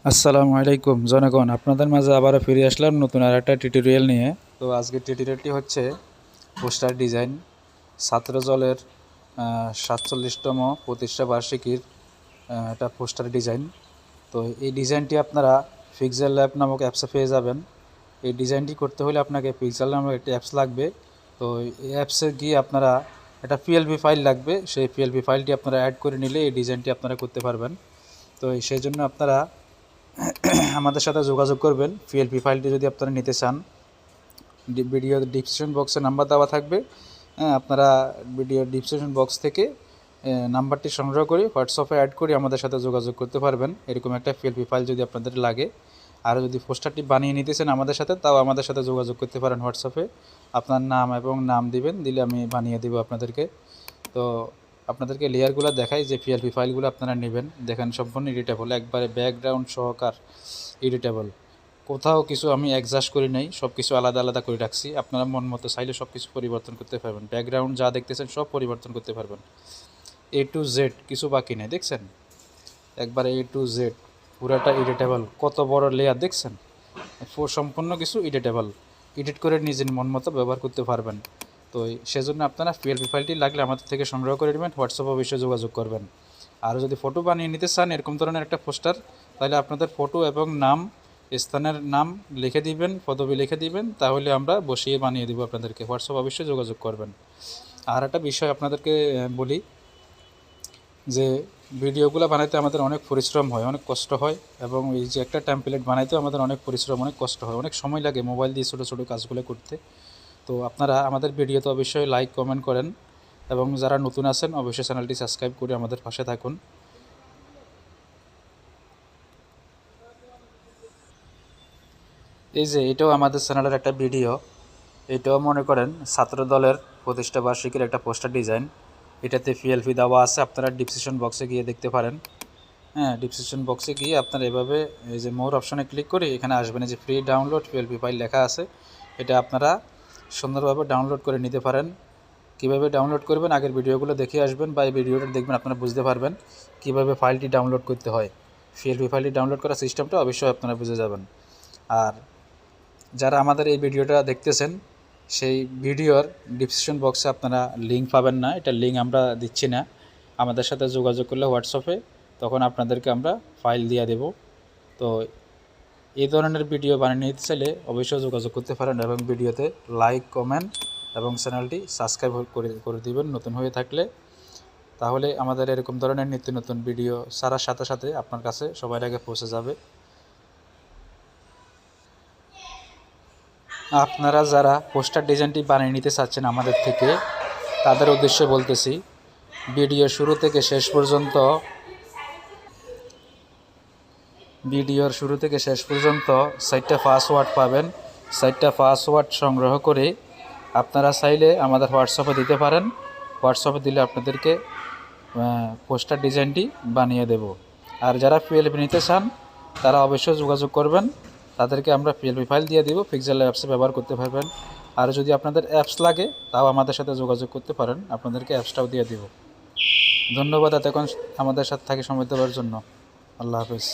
আসসালামু আলাইকুম জনগণ, আপনাদের মাঝে আবারও ফিরে আসলাম নতুন আর একটা টিউটোরিয়াল নিয়ে। তো আজকের টিউটোরিয়ালটি হচ্ছে পোস্টার ডিজাইন, ছাত্রদলের 47তম প্রতিষ্ঠা বার্ষিকীর একটা পোস্টার ডিজাইন। তো এই ডিজাইনটি আপনারা পিক্সেল ল্যাব নামক অ্যাপসে পেয়ে যাবেন। এই ডিজাইনটি করতে হলে আপনাকে পিক্সেল নামক একটি অ্যাপস লাগবে। তো এই অ্যাপসে গিয়ে আপনারা একটা পিএলপি ফাইল লাগবে, সেই পিএলপি ফাইলটি আপনারা অ্যাড করে নিলে এই ডিজাইনটি আপনারা করতে পারবেন। তো সেই জন্য আপনারা আমাদের সাথে যোগাযোগ করবেন। পিএলপি ফাইলটি যদি আপনারা নিতে চান, ভিডিও ডিসক্রিপশন বক্সে নাম্বার দেওয়া থাকবে। আপনারা ভিডিও ডিসক্রিপশন বক্স থেকে নাম্বারটি সংগ্রহ করে হোয়াটসঅ্যাপে অ্যাড করে আমাদের সাথে যোগাযোগ করতে পারবেন। এরকম একটা পিএলপি ফাইল যদি আপনাদের লাগে, আর যদি পোস্টারটি বানিয়ে নিতে চান আমাদের সাথে, তাও আমাদের সাথে যোগাযোগ করতে পারেন হোয়াটসঅ্যাপে। আপনার নাম এবং নাম দিবেন, দিলে আমি বানিয়ে দেবো আপনাদেরকে। তো আপনাদেরকে লেয়ারগুলো দেখাই যে পিএলপি ফাইলগুলো আপনারা নেবেন। দেখেন সম্পূর্ণ এডিটেবল, একবারে ব্যাকগ্রাউন্ড সহকার এডিটেবল। কোথাও কিছু আমি অ্যাডজাস্ট করি নাই, সব কিছু আলাদা আলাদা করে রাখছি। আপনারা মন মতো চাইলে সব কিছু পরিবর্তন করতে পারবেন। ব্যাকগ্রাউন্ড যা দেখতেছেন সব পরিবর্তন করতে পারবেন। এ টু জেড কিছু বাকি নেই, দেখছেন? একবারে এ টু জেড পুরাটা এডিটেবল। কত বড় লেয়ার দেখছেন? সম্পূর্ণ কিছু এডিটেবল, এডিট করে নিজের মন মতো ব্যবহার করতে পারবেন। তো সেজন্য আপনারা পিএলপি ফাইলটি লাগলে আমাদের থেকে সংগ্রহ করে নেবেন, হোয়াটসঅ্যাপ অবশ্যই যোগাযোগ করবেন। আর যদি ফটো বানিয়ে নিতে চান এরকম ধরনের একটা পোস্টার, তাহলে আপনাদের ফটো এবং নাম, স্থানের নাম লিখে দিবেন, পদবি লিখে দিবেন, তাহলে আমরা বসিয়ে বানিয়ে দিব আপনাদেরকে। হোয়াটসঅ্যাপ অবশ্যই যোগাযোগ করবেন। আর একটা বিষয় আপনাদেরকে বলি যে ভিডিওগুলো বানাইতে আমাদের অনেক পরিশ্রম হয়, অনেক কষ্ট হয়, এবং এই যে একটা টেমপ্লেট বানাইতেও আমাদের অনেক পরিশ্রম, অনেক কষ্ট হয়, অনেক সময় লাগে মোবাইল দিয়ে ছোটো ছোটো কাজগুলো করতে। তো আপনারা আমাদের ভিডিওতে অবশ্যই লাইক কমেন্ট করেন, এবং যারা নতুন আছেন অবশ্যই চ্যানেলটি সাবস্ক্রাইব করে আমাদের পাশে থাকুন। এই যে এটাও আমাদের চ্যানেলের একটা ভিডিও, এটাও মনে করেন ছাত্র দলের প্রতিষ্ঠা বার্ষিকীর একটা পোস্টার ডিজাইন। এটাতে পিএলপি দেওয়া আছে, আপনারা ডিসক্রিপশন বক্সে গিয়ে দেখতে পারেন। ডিসক্রিপশন বক্সে গিয়ে আপনারা এভাবে এই যে মোর অপশনে ক্লিক করে এখানে আসবেন, এই যে ফ্রি ডাউনলোড পিএলপি ফাইল লেখা আছে, এটা আপনারা সুন্দরভাবে ডাউনলোড করে নিতে পারেন। কীভাবে ডাউনলোড করবেন আগের ভিডিওগুলো দেখে আসবেন, বা এই ভিডিওটা দেখবেন, আপনারা বুঝতে পারবেন কীভাবে ফাইলটি ডাউনলোড করতে হয়। পিএলপি ফাইলটি ডাউনলোড করার সিস্টেমটা অবশ্যই আপনারা বুঝে যাবেন। আর যারা আমাদের এই ভিডিওটা দেখতেছেন, সেই ভিডিওর ডিসক্রিপশন বক্সে আপনারা লিঙ্ক পাবেন না, এটা লিঙ্ক আমরা দিচ্ছি না। আমাদের সাথে যোগাযোগ করলে হোয়াটসঅ্যাপে, তখন আপনাদেরকে আমরা ফাইল দিয়ে দেব। তো এই ধরনের ভিডিও বানিয়ে নিতে চাইলে অবশ্যই যোগাযোগ করতে পারেন, এবং ভিডিওতে লাইক কমেন্ট এবং চ্যানেলটি সাবস্ক্রাইব করে দিবেন নতুন হয়ে থাকলে। তাহলে আমাদের এরকম ধরনের নিত্য নতুন ভিডিও ছাড়ার সাথে সাথে আপনার কাছে সবার আগে পৌঁছে যাবে। আপনারা যারা পোস্টার ডিজাইনটি বানিয়ে নিতে চাচ্ছেন আমাদের থেকে, তাদের উদ্দেশ্যে বলতেছি, ভিডিও শুরু থেকে শেষ পর্যন্ত ভিডিওর শুরু থেকে শেষ পর্যন্ত 4টা পাসওয়ার্ড পাবেন। 4টা পাসওয়ার্ড সংগ্রহ করে আপনারা চাইলে আমাদের হোয়াটসঅ্যাপে দিতে পারেন। হোয়াটসঅ্যাপে দিলে আপনাদেরকে পোস্টার ডিজাইনটি বানিয়ে দেব। আর যারা পিএলপি নিতে চান তারা অবশ্যই যোগাযোগ করবেন, তাদেরকে আমরা পিএলপি ফাইল দিয়ে দেব, পিক্সেল অ্যাপসে ব্যবহার করতে পারবেন। আর যদি আপনাদের অ্যাপস লাগে তাও আমাদের সাথে যোগাযোগ করতে পারেন, আপনাদেরকে অ্যাপসটাও দিয়ে দেব। ধন্যবাদ এতক্ষণ আমাদের সাথে থাকে সময় দেওয়ার জন্য। আল্লাহ হাফেজ।